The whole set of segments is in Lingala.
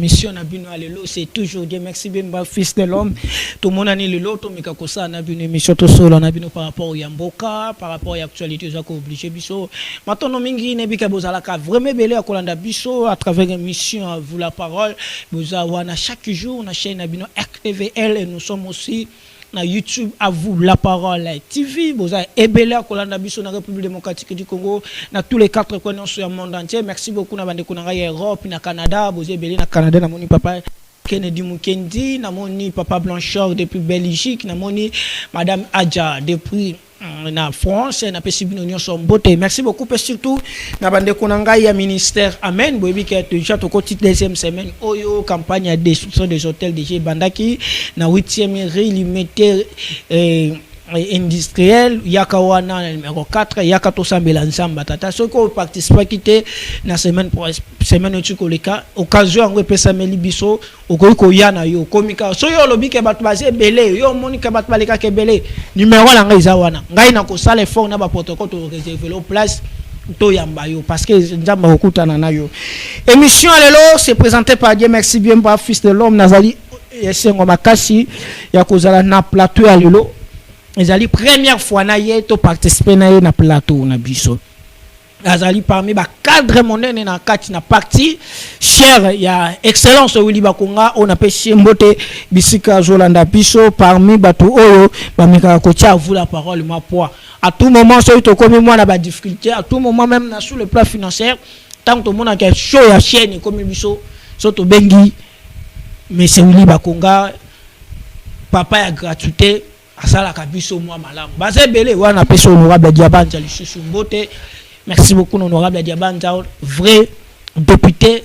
émission na bino alelo c'est toujours Dieu merci Bemba fils de l'homme tout le monde ani lelo to meka ko ça na bino émission to solo na bino par rapport au Yamboka par rapport à l'actualité za ko obligé biso matono mingi ne bika bozala ka vraiment belé akolanda biso à travers émission à vous la parole boza wana chaque jour na chaîne na bino RTVL et nous sommes aussi na YouTube à vous la parole TV boza ebele akolanda biso na République démocratique du Congo na tous les quatre coins sur le monde entier merci beaucoup na bande kunanga Europe na Canada boza ebele na Canada na moni papa Kennedy Mukendi na moni papa Blanchard depuis Belgique na moni madame Adja depuis na France na pesi bino nyonso mbote merci beaucoup et surtout na bande kunanga ya ministère amen boyebi ke déjà to côté deuxième semaine oyo campagne à destruction des hôtels de Bandaki na 8e limité industriel yakawana numéro 4 yakato sambela nsamba tata soko participer kité na semaine tu koleka occasion ngo pesa meli biso okoiko yana yo komika so yo lobike batu baze belé yo monika batu baleka ke belé numéro la ngai za wana ngai na ko sala effort na ba protocole to réserver le place to yamba yo parce que njamba okutana na yo émission lelo c'est présenté par Dieu merci bien par fils de l'homme nazali yesengo makasi ya kozala na plateau ya lelo ezali première fois na ye to participer na ye na plateau na biso azali parmi ba cadre monene na kati na parti cher ya excellence Willy Bakonga on appelle Mbote bisika zolanda biso parmi bato oyo ba meka ko tia vous la parole ma poids à tout moment so to comme moi na ba difficulté à tout moment même na sur le plan financier tant que mon a quelque chose ya chaîne comme biso so to bengi mais c'est Willy Bakonga papa ya gratuité asala kabiso moi malamu baze belé wana peso honorable Diabanja lisusu Mbote merci beaucoup honorable Diabanja vrai député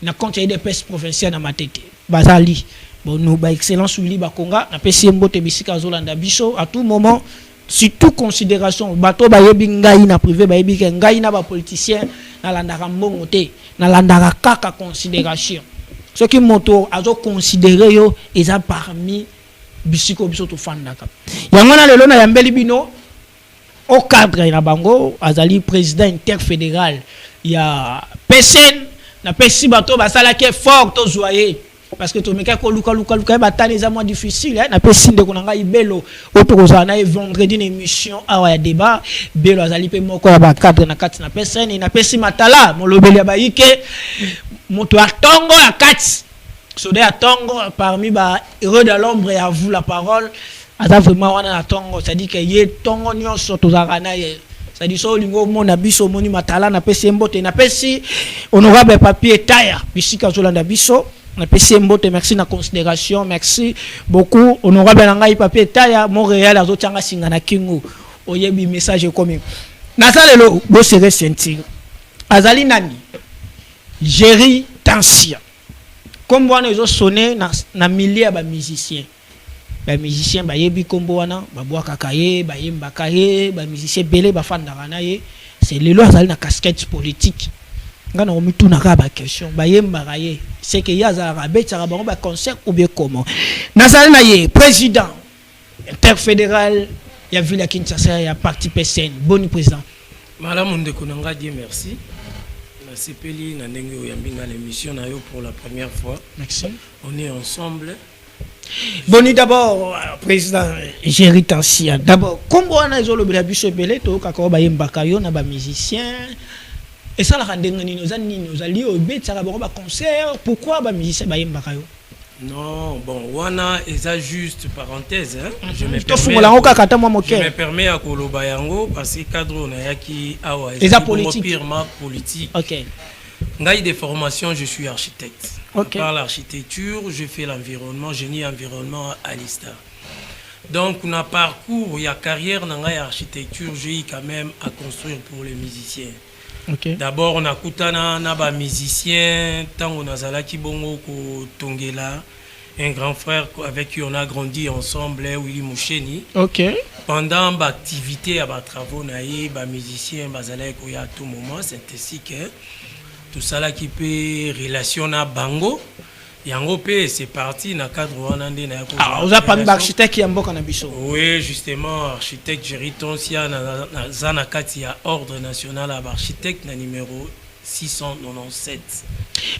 na conseil des pêches provincial na matete bazali bon nous ba excellence Willy Bakonga na pesi Mbote bisika zolanda biso à tout moment surtout considération bato ba yebi ngai na privé ba yebi ke ngai na ba politicien na landaka mbongo te na landaka kaka considération ce qui moto azo considérer yo eza parmi bisiko biso to fandaka yangona lelo na yambeli bino au cadre na bango azali président interfédéral ya PSN na pesi bato basala ke fort to joyeux parce que to meka ko luka batani za moins difficile na pesi ndeko nanga ibelo otokozana na vendredi na émission awa ya débat belo azali pe moko ya ba cadre na kati na PSN na pesi matala molobeli ya baike moto atongo ya kati Sodé à Tongo parmi ba heureux de l'ombre et à vous la parole ata vraiment wana na Tongo ça dit que ye Tongo nyonso tozakana ye ça dit so lingo mona biso moni matala na pesi Mbote na pesi honorable papier taya bisika zolanda biso na pesi Mbote merci na considération merci beaucoup honorable ngai papier taya Montréal azotianga singa na kingu oyebi message comme nasalelo bo sere sentir azali nani Jerry Tansia comme wana ils ont sonné na milliers ba musiciens ba yebi kombo wana ba bwa kakaye ba yemba kaye ba musiciens belé ba fandaka na ye c'est lelo azali na casquette politique ngana o mituna ka ba question ba yemba kaye c'est que yaza rabetsa ba ba concert ou bien comment nazali na ye président interfédéral ya ville ya Kinshasa ya parti PSN boni président madame ndeko nanga Dieu merci. Sepeli na ndenge oyambinga l'émission na yo pour la première fois. Merci. On est ensemble. Boni d'abord président Jerry Tansia. D'abord kombo wana ezolo bela biso belé to ka ko ba yembaka yo na ba musicien. Et ça la rendenga ni nos ani nos ali o betsa ba concert pourquoi ba musicien ba yembaka yo? Non, bon, wana eza juste parenthèse hein. Je me permets à koloba yango parce que cadre na yaki awa eza politique purement politique. OK. Ngai de formation, je suis architecte. Okay. Par l'architecture, je fais l'environnement, génie environnement à l'ISTA. Donc, on a parcours, il y a carrière dans l'architecture, j'ai eu quand même à construire pour les musiciens. Okay. D'abord, on a koutana na ba musicien, tant on a zalaki bongo ko tongela, un grand frère avec qui on a grandi ensemble, Willy Moucheni. OK. Pendant l'activité à ba travaux naïe, ba musicien bazalaki ko ya tout moment, c'est ainsi que tout ça là qui peut relation à bango. Yango pe c'est parti na cadre wanande na ko. Ah, vous avez pas d'architecte qui amboka na biso. Oui, justement, architecte Jerry Tansia na zana kati ya ordre national à architecte na numéro 697.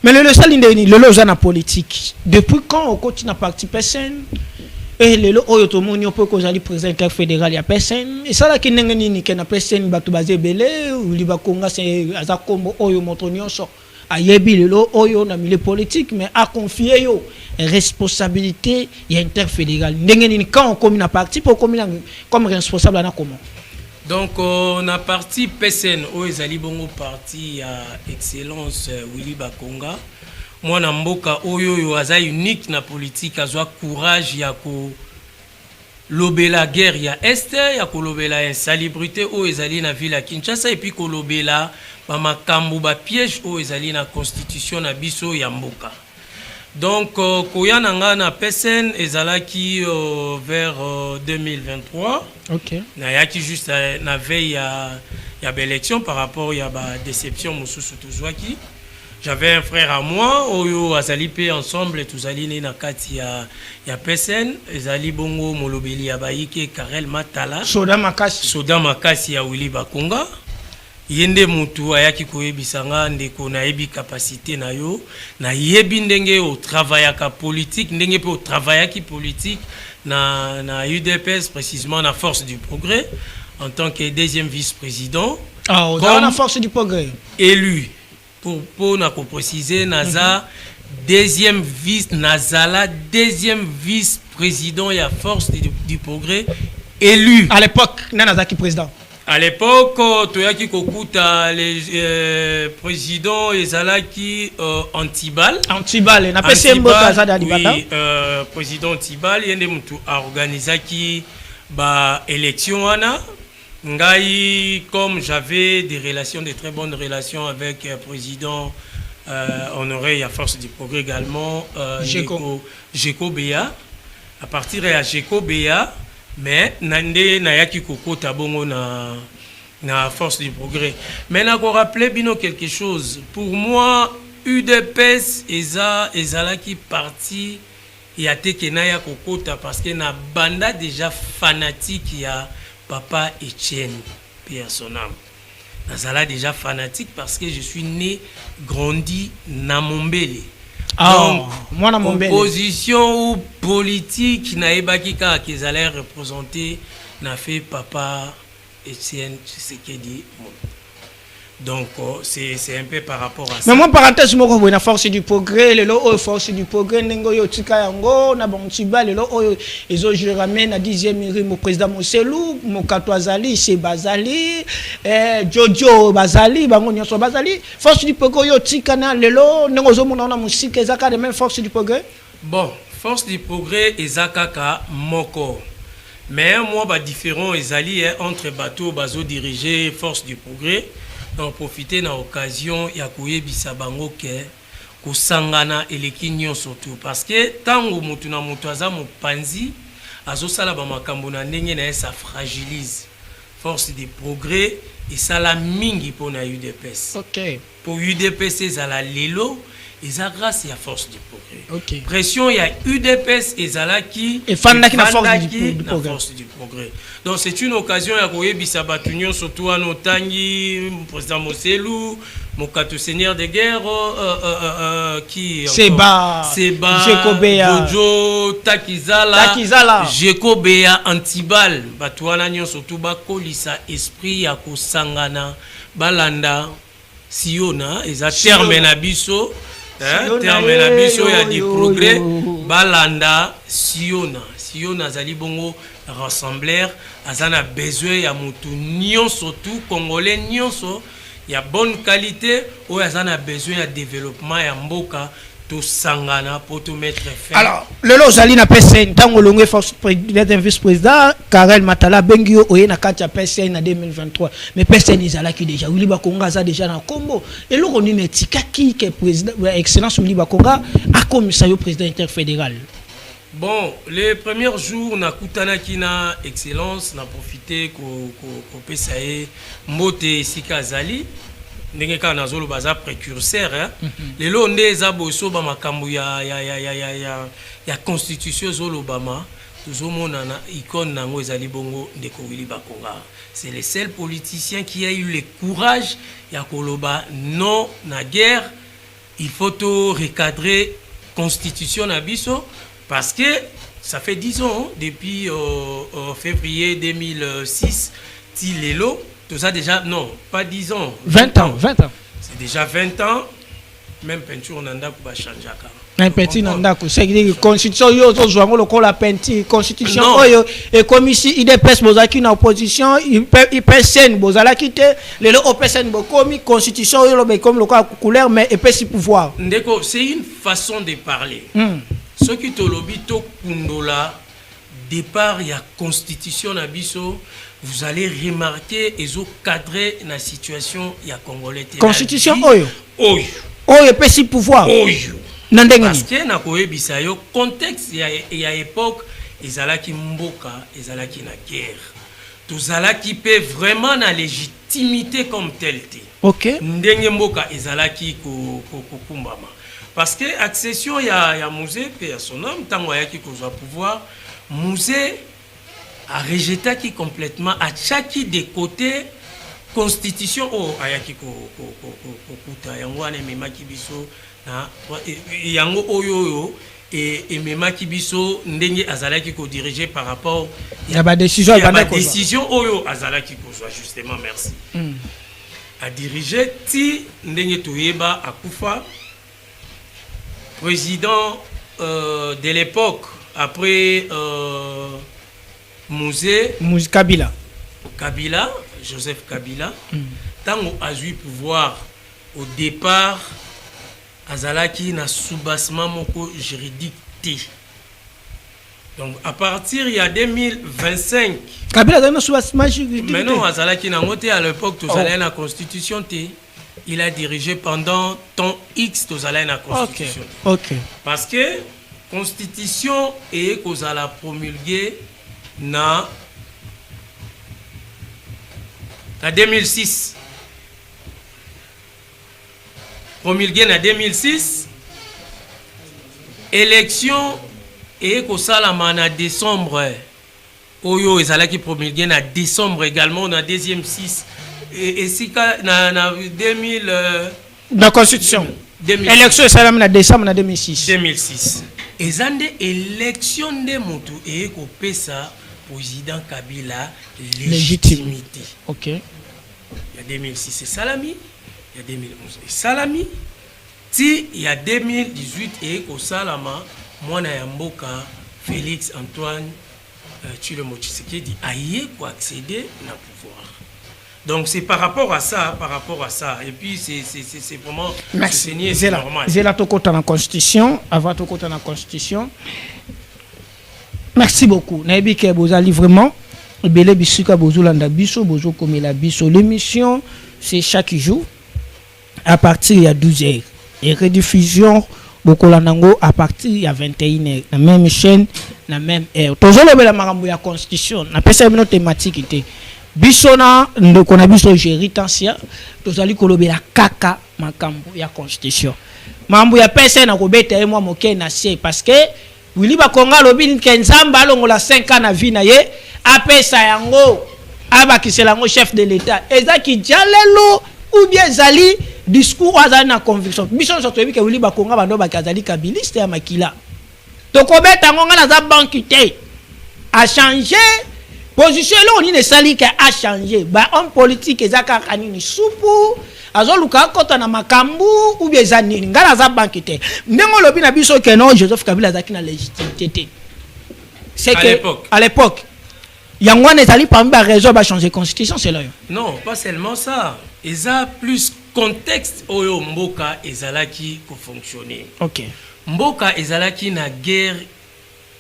Mais le salindeni le loza na politique depuis quand on continue à parti personne et le oyo to monyo po ko zali président interfédéral ya personne et ça là ki ndenge nini ke na personne batu bazé belé ou li bakonga c'est azakombo oyo motonyo so ayebi lelo oyo na milieu politique mais a confier yo responsabilité ya interfédéral ndenge nini quand on commune à parti pour commune comme responsable na comment. Donc on a parti PSN au ezali bongo parti à excellence Willy Bakonga. Moi na mboka oyo yo aza unique na politique azwa courage ya ko lobela guerre ya est ya ko lobela insalubrité o ezali na ville ya Kinshasa et puis ko lobela ba makambu ba piège o ezali na constitution na biso ya mboka. Donc koyana nga na PSN ezalaki vers 2023. OK. Na yaki juste na veille ya élection par rapport ya ba déception mususu tozwaki. J'avais un frère à moi oyo azali pe ensemble tozali na kati ya PSN ezali bongo molobeli ya baike Karel Matala Soda makasi ya Willy Bakonga. Yende mutu ayaki koyebisanga ndeko na yebi capacité na yo na yebi ndenge au travail ka politique ndenge pe au travail ki politique na UDPS précisément na Force du Progrès en tant que deuxième vice-président dans la Force du Progrès élu pour na ko préciser naza deuxième vice-président ya Force du Progrès élu à l'époque nanazaki président. À l'époque, toyaki kokuta les présidents ezalaki Antibal. Antibal, na PCM botaza da libata. Oui, président Antibal yende mutu organisaki ba élection wana. Ngai comme j'avais de très bonnes relations avec président honoré ya Force du Progrès également Geko Béa. À partir de Geko Béa mais nande na yaki kokota bongo na Force du Progrès. Mais na ko rappeler bino quelque chose. Pour moi, UDPS ezala qui parti ya tekena ya kokota parce que na banda déjà fanatique ya Papa Etienne Pierre Sonam. Nazala déjà fanatique parce que je suis né, grandi na Mombele. Donc, opposition ou politique na ebakika qu'ils allaient représenter n'a fait Papa Etienne Tshisekedi. Donc c'est un peu par rapport à ça. Mais moi parenthèse moko boy na Force du Progrès lelo Force du Progrès nengo yo tika yango na bontiba lelo oyo ezo je ramène na 10e rue mo président Moselou mo katwazali c'est Bazali Jojo Bazali bango nyonso Bazali Force du Progrès yo tika na lelo nengo zo mona na musique ezaka de même Force du Progrès. Bon, Force du Progrès ezaka ka moko. Mais moi ba différent ezali entre bateau bazo diriger Force du Progrès. Donc profiter na occasion ya koyebisa bango ke kosangana eleki nyonso surtout parce que tango mutu na mutu aza mopanzi azosala ba makambo na ndenge na ça fragilise Force du Progrès et ça la mingi pour na UDPS. OK. Pour UDPS ezala lelo eza grâce à Force du Progrès. OK. Pression ya UDPS ezalaki et fandaki na Force du Progrès. Donc c'est une occasion ya koyebisa batu nyonso surtout anotangi président Moselou, Mokato Seigneur de guerre qui Seba Geko Béa Jojo Takizala Geko Béa Antibal batu wana nyonso surtout bakolisa esprit ya kosangana balanda Siona eza terme na biso terme na biso ya di Progrès balanda Siona zali bongo rassembler azana besoin ya mutu nyonso tout congolais nyonso ya bonne qualité ou azana besoin ya développement ya mboka to sangana pour tout mettre fin. Alors le lozali na PSN tango longwe Force président vice-président Karel Matala bengio oye na kati ya PSN na 2023 mais PSN izalaki déjà Willy Bakonga za déjà na Congo et le roni netika ki ke président excellence Willy Bakonga a commissaire yo président interfédéral. Bon, les premiers jours na kutana kina excellence na profité ko pesaye mbote sika zali ndenge ka nazolo baza précurseur lelo nde za boso ba makambo ya constitution zolo bama tozomona na icône nango ezali bongo ndeko Willy Bakonga. C'est le seul politicien qui a eu le courage ya koloba non na guerre. Il faut tout recadrer constitution na biso parce que ça fait 10 ans depuis février 2006 Tilelo, tout ça déjà non, pas 10 ans, 20 ans. C'est déjà 20 ans. Même peinture nanda kuba chanjaka. Na peinture nanda ko c'est que constitution yo zo zwango lokola peinture constitution oyo et commission IDPS bozaki na opposition IPSN bozalaki te lelo OPSN bokomi constitution yo lobe comme lokola couleur mais epesi pouvoir. Ndeko, c'est une façon de parler. Ce qui te lobi to kundola départ ya constitution na biso, vous allez remarquer ezo cadrer la situation ya congolais. Constitution oyo. Oyo. Oyo pesi pouvoir. Oyo. Parce que na koyebisa yo contexte ya époque ezalaki mboka ezalaki na guerre. Tozalaki pe vraiment na légitimité comme telle te. OK. Ndenge mboka ezalaki ko kumbama. Parce que accession ya musée pe ya son homme tango yaki kozwa pouvoir, musée a rejeté qui complètement à chaque des côtés constitution o ayaki ko kuta yango ane memaki biso na yango oyo et memaki biso ndenge azalaki ko diriger par rapport ya ba décision oyo azalaki ko justement merci a diriger ti ndenge toyeba akufa président de l'époque après Musée Kabila, Joseph Kabila, tant a eu pouvoir au départ, azalaki na soubassement moko juridique T. Donc à partir il y a 2025, Kabila a na soubassement juridique. Mais non, azalaki na ngote à l'époque tout allait na constitution T. Il a dirigé pendant temps X tout allait na constitution. OK. Parce que constitution est kozala promulguée na 2006. Promulgué en 2006. Élection et kosalama na décembre. Oyo ezalaki promulgué en décembre également na deuxième 6 et si na 2000 la constitution. Élection salam na décembre na 2006. 2006. Ezande élection de mutu et ko pesa président Kabila légitimité. OK. Il y a 2006 c'est Salami, il y a 2011 c'est Salami. Si il y a 2018 et au Salama, moi na mboka Félix Antoine Tshilombo Tshisekedi aye ko accéder na pouvoir. Donc c'est par rapport à ça et puis c'est vraiment c'est normal. C'est la tokota na constitution, avant tokota na constitution. Merci beaucoup. Naebi ke bozali vraiment belé bisika bozolanda biso bozo komela biso. L'émission c'est chaque jour à partir il y a 12h et rediffusion bokolanango à partir il y a 21h la même chaîne la même heure. Tozolobela makambo ya constitution na pesa bino thématique té. Biso na ndeko na biso géritansia tozali kolobela kaka makambo ya constitution. Mambo ya pesa na kobeta e mwa moke na sie parce que Willy Bakonga lobi ke nzamba alongola 5 ans na vie na ye apesa yango abakisela ngo chef de l'état ezaki jalelo ou bien zali discours azali na conviction biso surtout bi ke Willy Bakonga bando bakazali kabiliste ya makila to kobeta ngo ngana za banki te a changer position là on ne sali ke a changer ba homme politique ezaka kanini supu azoluka kota na makambu ou bien zanini ngala za banki te ndengo lobi na biso ke non Joseph Kabila zaki na légitimité c'est que à l'époque yangwane ezali parmi ba raison ba changer constitution c'est là. Non, pas seulement ça. Eza plus contexte oyo mboka ezalaki ko fonctionner. OK. Mboka ezalaki na guerre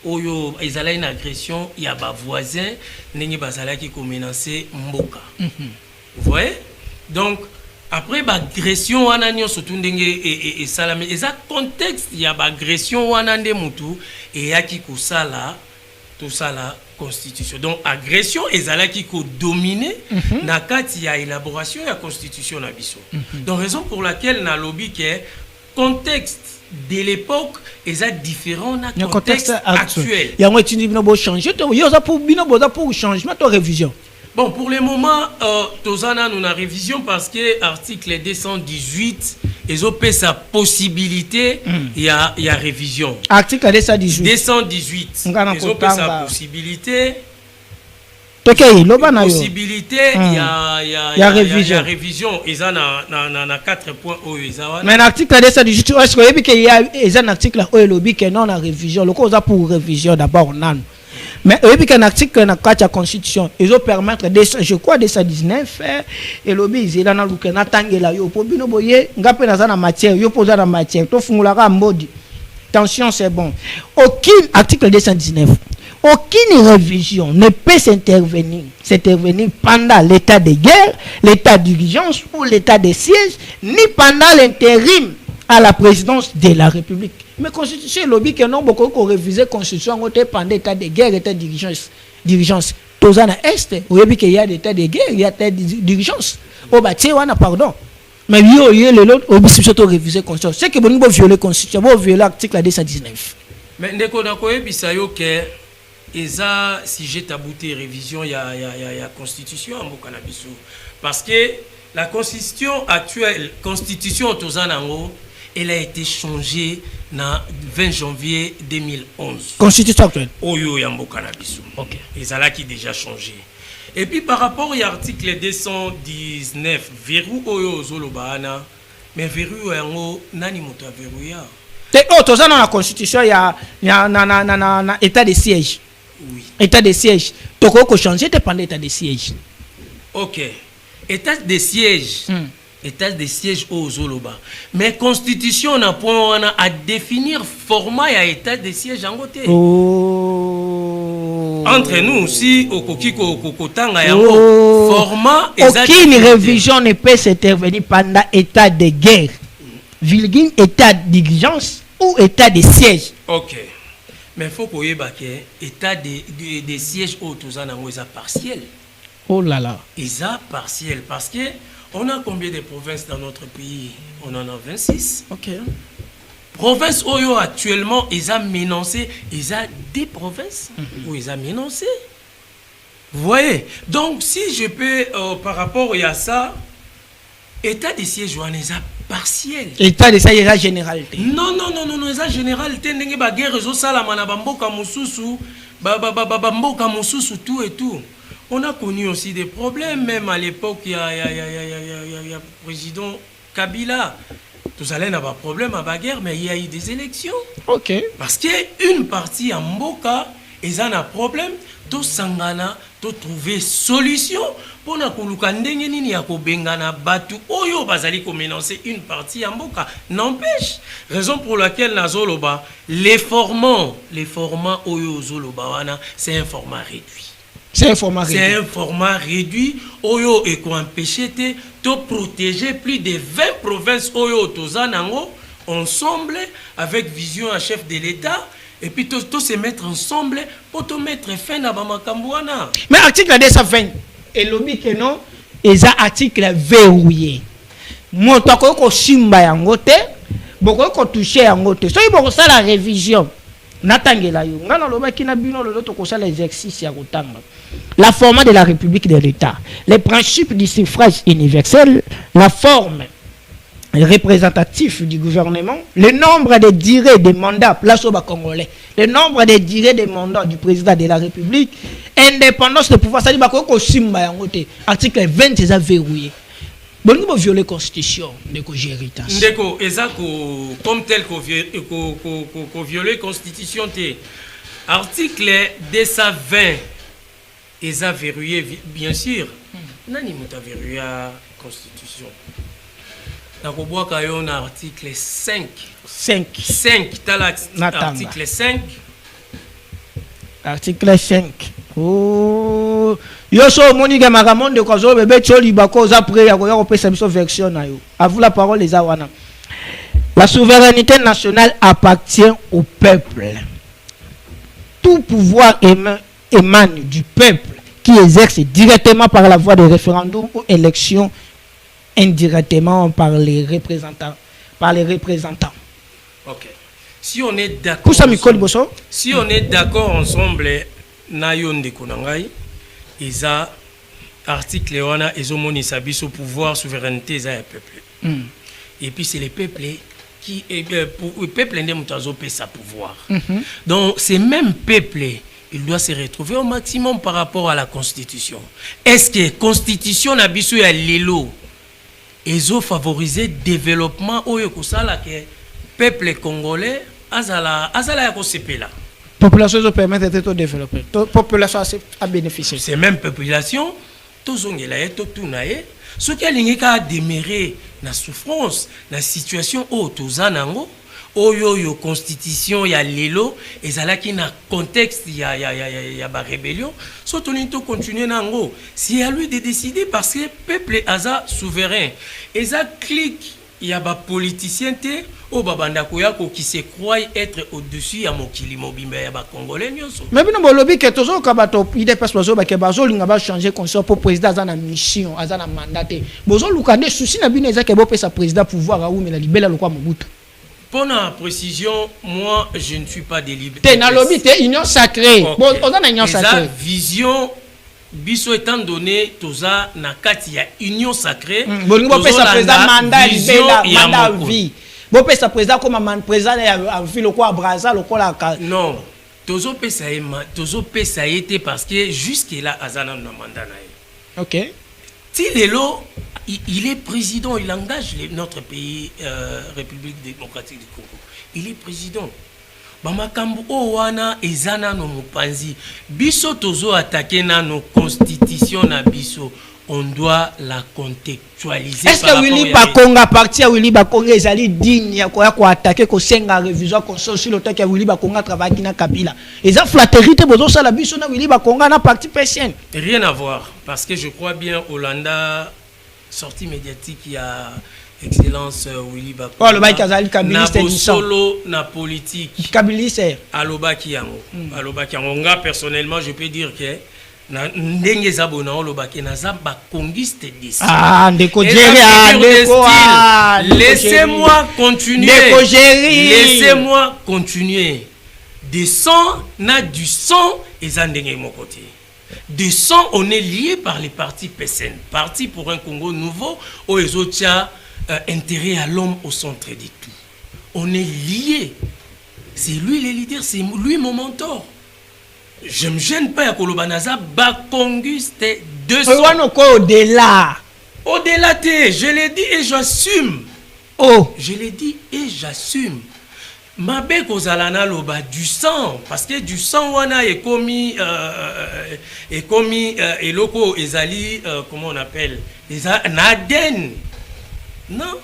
oyo ezalaki na agression ya ba voisins ndenge bazalaki ko menacer mboka. Vous voyez? Donc après l'agression wana nyonso tundenge et salame eza contexte ya ba agression wana nde mutu et yaki kosala tout ça la constitution. Donc agression ezalaki ko dominer na kati ya élaboration ya constitution na biso. Donc raison pour laquelle na lobby que contexte de l'époque est différent du contexte actuel. Il y a un changement changer. Il y a pour changement de révision. Bon, pour le moment, nous avons une révision parce que l'article 218, ils ont sa possibilité, il y a révision. Article 218. 218, ils ont sa possibilité. Possibilité, il y a révision. Ils ont 4 points. Mais l'article 218, est-ce qu'il y a un article qui est non en révision? Le cause pour révision d'abord, non. Mais il y a un article dans la Constitution, ils ont permettre, je crois, 219, et le lobby, ils ont matière, attention, c'est bon. Aucun article 219, aucune révision ne peut s'intervenir pendant l'état de guerre, l'état d'urgence ou l'état de siège, ni pendant l'intérim à la présidence de la République. Mais la Constitution, lobby que non, beaucoup ont révisé la Constitution pendant l'état de guerre, l'état d'urgence. Tous en est, vous voyez qu'il y a l'état de guerre, il y a l'état d'urgence. Oh, bah, tiens, on a pardon. Mais il y a l'autre, on a révisé la Constitution. C'est que vous avez violé la Constitution, vous avez violé l'article 219. Mais dès qu'on a que si j'ai tabouté révision, il y a Constitution en Bokanabiso. Parce que la Constitution actuelle, Constitution Tozanango, elle a été changée le 20 janvier 2011. Constitution actuelle. Oyo Yambo Cannabis. Ok. Et ça là qui déjà changé. Et puis par rapport à l'article 219, verrou Oyo Zolobana, mais verrou Yango, nani moto verrouilla. Oh, tout ça dans la Constitution, il y a état de siège. Oui. État de siège. Donc, on peut changer pendant l'état de siège. Ok. État de siège. État de siège aux Zoloba. Mais Constitution n'a point à définir format et état de siège en côté. Oh. Entre nous aussi, au Kokiko, au Kokotanga, format et aucune révision ne peut s'intervenir pendant état de guerre, virgule état d'urgence ou état de siège. Ok. Mais il faut qu'on ait état de siège au Tozanango, ils sont partiel. Oh là là. Ils sont partiel parce que on a combien de provinces dans notre pays? On en a 26. Ok. Provinces Oyo actuellement, ils ont menacé, ils ont des provinces où ils ont menacé. Vous voyez? Donc si je peux, par rapport à ça, état de siège, on est partiel. État de siège généralité. Non, ils ont généralité. N'engé ba guerre zo sala mana bamboka mususu, bamboka mususu tout et tout. On a connu aussi des problèmes, même à l'époque, il y a le président Kabila. Tous allez n'avoir problème à la guerre, mais il y a eu des élections. Ok. Parce qu'une partie en Mboka, ils ont un problème, tous sangana, tous trouver solution pour na kulukandenge nini ya kobengana batu oyo bazali ko menacer une partie en Mboka. N'empêche, raison pour laquelle nazoloba les formats oyo zoloba wana, c'est un format réduit. C'est un format réduit. C'est un format réduit. Oyo et qu'on empêche de protéger plus de 20 provinces Oyo Tozanango ensemble avec vision à chef de l'État et puis tous se mettre ensemble pour te mettre fin à Bamakambuana. Mais article 220 et lobby que non, ils ont article verrouillé. Moi tant que simba yangote, beaucoup ko toucher yangote. So il faut ça la révision. Natangela yo ngana loba kina bino lolo to kosa l'exercice ya kotanga la forme de la République de l'État, les principes du suffrage universel, la forme représentative du gouvernement, le nombre de durées des mandats place au Congolais, le nombre de durées des mandats du président de la République, indépendance de pouvoir, ça dit bako simba yangote article 20 c'est verrouillé. Bon, nous violer la Constitution de Cogéritas. Ndeko, comme tel qu'on violer la Constitution, article 220, ils ont verrouillé, bien sûr. Nani m'a verrouillé la Constitution. Donc, on a article 5. 5, article 5. Article 5. Oh, yo so moniga maramonde ko zo bebe choli bako za après ya ko pesa biso version na yo. À vous la parole les awana. La souveraineté nationale appartient au peuple. Tout pouvoir émane du peuple qui exerce directement par la voie de référendum ou élection indirectement par les représentants. Ok. Si on est d'accord. Pour ça, Mikol Bosso. Si on est d'accord ensemble, na yonde konangai, isa article wana ezomoni sabiso pouvoir souveraineté za ya peuple. Et puis c'est les peuples qui pour le peuple ndemutazo pe sa pouvoir. Donc ces mêmes peuples, il doit se retrouver au maximum par rapport à la constitution. Est-ce que constitution na biso ya lelo ezo favoriser développement oyo kosala ke peuple congolais azala ya kosepela. Population se permet d'être développée. Population a bénéficié. Ces mêmes populations, tous ont tout naé. Ce qui a l'ingéka déméré na souffrance, na situation où tous anango, oyo constitution ya lelo, et zala qui na contexte ya ba rébellion, surtout nous continuer nango. C'est à lui de décider parce que peuple aza souverain. Et ça clique. Il y a des politiciens qui se croient être au-dessus de mokili mobimba ya ba congolais nyonso. Mais bino bolobi ke tozo ka bato ide persuasion ba ke bazo linga ba changer conscience pour président azana mission azana mandat. Bozo lukande souci na bino ezake bo pesa président pouvoir a ou la libela lokwa Mobutu. Pour la précision, moi je ne suis pas délibéré. T'es na lobby t'es union sacrée. Bon ozana union sacrée. Vision biso étant donné toza na kati ya union sacrée bolingo pesa président mandat libela mandat vie bo pesa président comme man président ya vie le quoi Brazza le quoi non tozo pesa été parce que jusque là azana na mandat na. OK ti lelo il est président, il engage notre pays République démocratique du Congo. Il est président. Bamakambu owana ezana no mupanzi biso tozo attaquer na nos constitution na biso, on doit la contextualiser. Est-ce que Willy Bakonga parti à Willy Bakonga ezali digne ya ko attaquer ko senga révision constitution sur le temps que Willy Bakonga travaille na Kabila. Eza flatterie te bozo sala biso na Willy Bakonga na parti PCN. Rien à voir parce que je crois bien Hollanda sortie médiatique il y a Excellence Willy Bakonga. Oh, le bail Kazali Kabiliste solo na politique. Kabiliste. Alobaki yango. Alobaki yango. Nga personnellement, je peux dire que na ndenge zabona olobaki na zamba congiste des. Ah, ndeko Jerry, ndeko. Laissez-moi continuer. Ndeko Jerry. Laissez-moi continuer. De sang na du sang et zandenge mon côté. De sang, on est lié par les partis PSN. Parti pour un Congo nouveau, où les autres intérêt à l'homme au centre de tout. On est liés. C'est lui le leader, c'est lui mon mentor. Je ne me gêne pas à Kolobanaza, Bakonguste 200. Au-delà. Au-delà, je l'ai dit et j'assume. Oh. Je l'ai dit et j'assume. Mabe kozalana loba du sang parce que du sang wana est commis et loko ezali comment on appelle les naden. Non,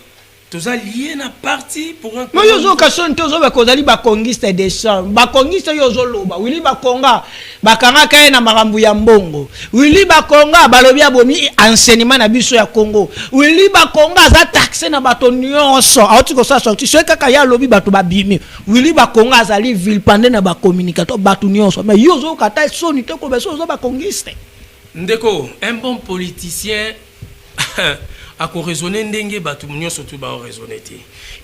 tous alliés na parti pour un. Mais yozo kason tozo ba kozali ba congiste des sang. Ba congiste yozo loba. Willy Bakonga bakanga kaye na makambu ya mbongo. Willy Bakonga balobi abomi enseignement na biso ya Congo. Willy Bakonga za taxe na bato nyonso. Auti ko sa sorti so kaka ya lobi bato babimi. Willy Bakonga azali vilpande na ba communicateur bato nyonso. Mais yozo kata soni te ko beso zo ba congiste. Ndeko, un bon politicien a raisonné ndenge batu munyo surtout ba raisonner.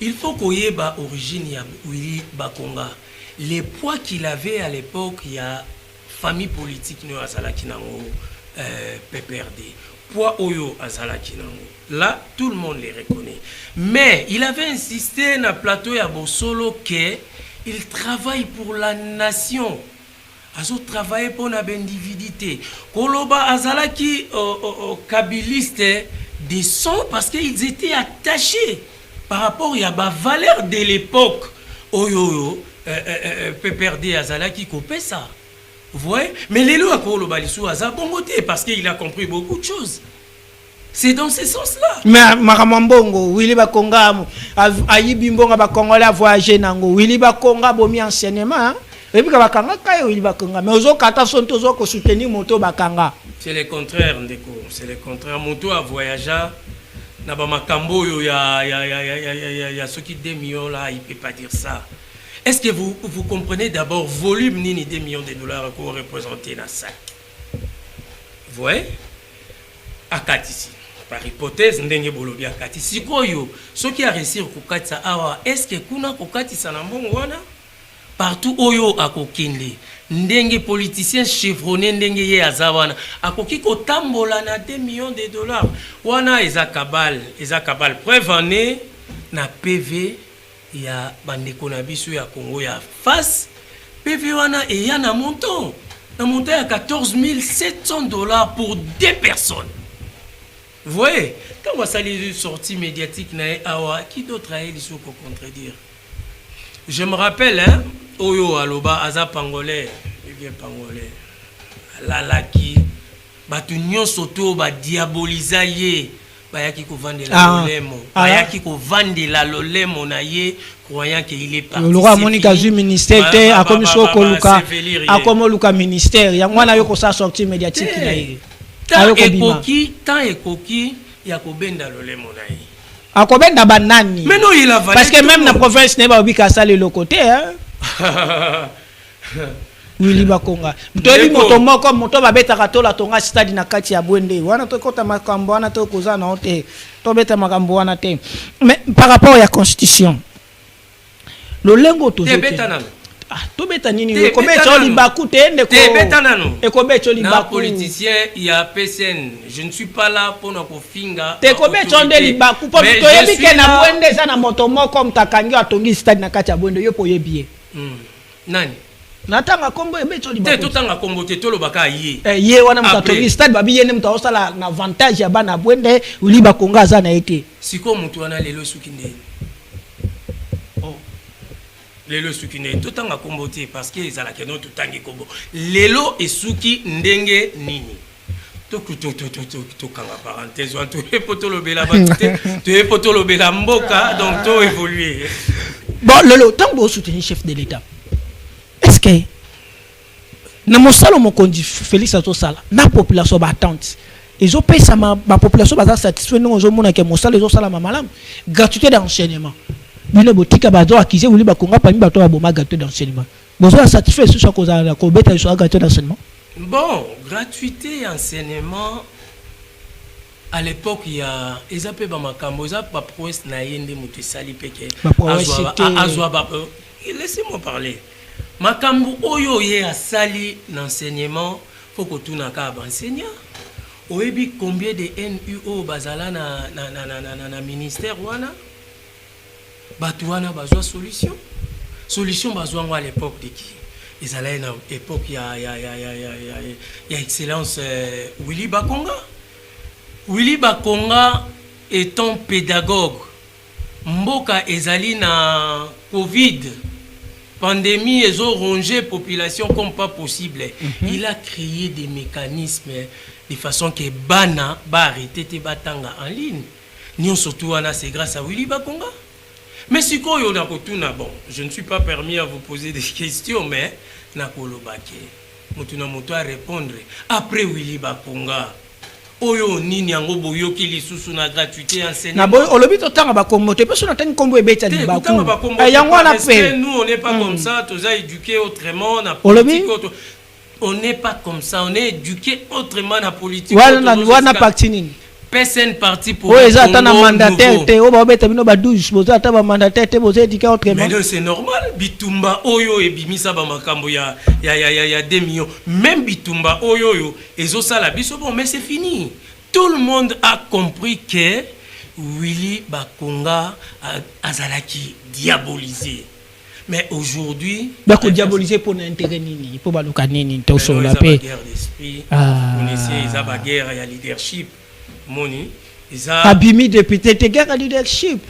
Il faut qu'on y ait ba origine ya Willy Bakonga. Les poids qu'il avait à l'époque, il y a famille politique no azalaki nango PPRD. Poids oyo azalaki nango. Là, tout le monde les reconnaît. Mais il avait insisté na plateau ya Bosolo que il travaille pour la nation. Azo travailler pour la individualité. Koloba azalaki kabiliste des sons parce qu'ils étaient attachés par rapport à la valeur de l'époque. Oyo PPRD azalaki kopé ça. Vous voyez? Mais les lois Koloba lisou azabongoté parce qu'il a compris beaucoup de choses. C'est dans ce sens-là. Mais Maramambongo, Willy Bakonga ayibi mbonga ba Congolais voyager nango. Willy Bakonga bomi enseignement. Et puis bakanga kayo Willy Bakonga. Mais ozo kata son tozo ko soutenir moto bakanga. C'est le contraire, Ndeko. C'est le contraire. Moto a voyagé. Na ba makambo yo ya ceux qui 2 millions là, il peut pas dire ça. Est-ce que vous comprenez d'abord volume ni 2 millions de dollars qu'on représente dans ça? Vous voyez? À 4 ici. par hypothèse ndenge bolobia kati sikoyo soki a réussir kokatisa awa est-ce que kuna kokatisa na mbongo wana partout oyo akokende ndenge politicien chevronné ndenge ye aza wana akoki kotambola na 2 millions de dollars wana eza kabal preuve en est na PV ya bandeko na biso ya Congo ya face PV wana eya na montant ya 14 700 dollars pour 2 personnes. Vous voyez, quand on va les sorties médiatiques na awa qui d'autre a eu des pour contredire. Je me rappelle hein oyo aloba aza pangolais, il vient pangolais. Lalaki batu nyonso to ba diaboliser ye bayaki ko vendre la lolemo bayaki ko vendre la lolemo na ye croyant qu'il est parti. Le roi Monica du ministère te a comme so koluka a comme luka ministère ya mwana yo ko sa sortie médiatique na ye. Tant ekoki ya ko benda lolemo na ye. Akobenda banani. Mais non il a valé. Parce que même na province ne ba obika sali le côté hein. Willy Bakonga mtoli moto moko moto babeta katola tonga stade na kati ya Bwende wana to kota makambo wana to koza na hote to beta makambo wana te mais par rapport à la constitution le lengo to beta nano to beta nini ko beta libaku te ende ko beta nano e ko beta libaku politicien ya PSN je ne suis pas là pour na kofinga te ko beta nde libaku po to yebi ke na Bwende za na moto moko mtakangi atongi stade na kati ya Bwende yo po yebi nani natanga kombo ebeto libaku te totanga kombo te tolo baka ye ye wana mutatongi stade babi yene mutawosala na avantage ya bana Bwende Willy Bakonga za na ete siko mutu wana lelo suki nde lelo suki nde totanga kombo te parce que ezala keno totangi kombo lelo esuki ndenge nini tokanga parenthèse wan to epotolobela batute to epotolobela mboka donc to évoluer bon lelo tango soutenir chef de l'état est-ce que na mosalo mokonzi Félix Atosala na population ba attente ils ont payé ça ma population ba satisfait nous zo mona ke mosalo zo sala malam gratuité d'enseignement bino botika ba zo akize Willy Bakonga parmi bato ba boma gratuité d'enseignement bozo satisfait sur ça koza ko beta sur gratuité d'enseignement bon gratuité d'enseignement à l'époque il y a ezapé ba makambo za ba prouesse na yende mutu sali peke azwa ba laissez-moi parler makambu oyo ye asali l'enseignement faut que tout n'a qu'à enseignant oyebi combien de NUO bazala na ministère wana batu wana bazwa solution bazwa à l'époque de qui ils allaient na époque ya excellence Willy Bakonga étant pédagogue mboka ezali na Covid pandémie et ont rongé population comme pas possible. Il a créé des mécanismes de façon que bana ba arrêter te batanga en ligne. Nous surtout c'est grâce à Willy Bakonga. Mais si quoi yo na kotuna bon, je ne suis pas permis à vous poser des questions mais na kolobake. Mutuna moto à répondre après Willy Bakonga. Oyo nini yango boyoki lisusu na gratuité enseignement. Na boy olobi to tanga ba kombo te personne tanga kombo ebeta di ba kombo. Yango na pe. Nous on n'est pas comme ça, tous a éduqué autrement na politique. On n'est pas comme ça, on est éduqué autrement na politique. Wana parti nini? Personne parti pour na mandataire te o ba beta bino ba 12 boza ta ba mandataire te boza éduqué autrement. Mais c'est normal bitumba oyo ebimisa ba makambo ya 2 millions. Même bitumba oyo ezo sala biso bon mais c'est fini. Tout le monde a compris que Willy Bakonga azalaki diabolisé. Mais aujourd'hui bako diaboliser pour l'intérêt nini pour baluka nini to so la paix. Guerre d'esprit. On essaie ça ba guerre ya leadership. Moni isa abimi député te guerre leadership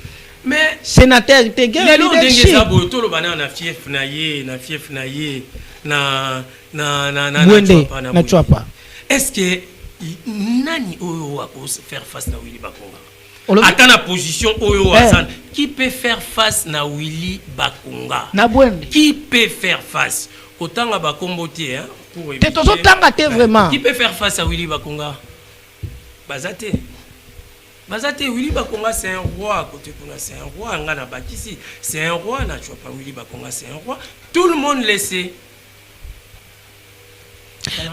mais sénateur te guerre leadership les gens to lo bana na fief na ye na Bwende na chapa est-ce que nani oyo wa faire face na Willy Bakonga attends la position oyo Hassan qui peut faire face na Willy Bakonga na Bwende qui peut faire face kotanga bakombo te hein pour te tozo tanga te vraiment qui peut faire face à Willy Bakonga Bazate Willy Bakonga c'est un roi côté kuna c'est un roi ngana bakisi c'est un roi na chopa Willy Bakonga c'est un roi tout le monde le sait.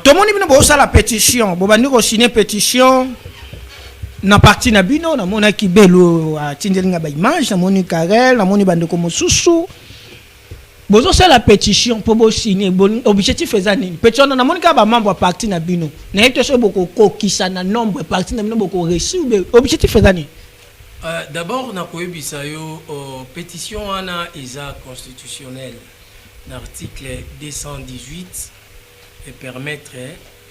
Tout le monde bino bo la pétition bo bandi ko signer pétition na parti na bino na mona kibelo atindelinga ba image na moni Karel na moni bandeko mosusu bozo c'est la pétition pour bo signer bon objectif ezani pétition na moni ka ba membre parti na bino na ete so boko kokisa na nombre parti na bino boko reçu objectif ezani. D'abord na koyebisa yo pétition wana eza constitutionnel l'article 218 et permettre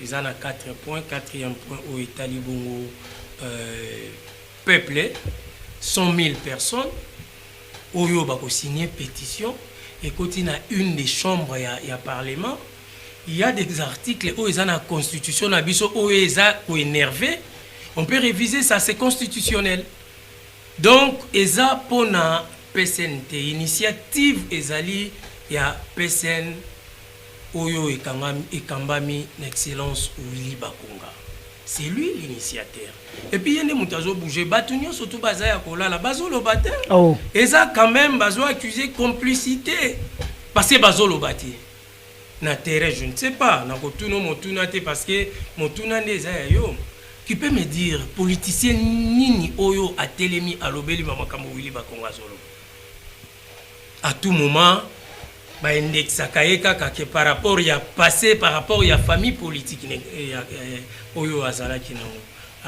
ils en a 4 points. 4e point au Italie bongo peuple 100 000 personnes oyo bako signer pétition et quand il y a une des chambres il y a parlement il y a des articles où ils en a constitution na biso où ils a énervé on peut réviser ça c'est constitutionnel donc ils a pona PSNT initiative ezali ya PSN oyo ekambami n'excellence Willy Bakonga c'est lui l'initiateur et puis yene mutazo bouger batunyo surtout bazaya kolala bazolo bater et ça quand même bazo accusé complicité parce que bazolo bater na terrain je ne sais pas na kotuno motuna te parce que motuna ndeza yo qui peut me dire politicien nini oyo a telemi alobeli makambo Willy Bakonga zolo à tout moment ba indexa kayeka que par rapport ya passé par rapport ya famille politique oyo azala ki na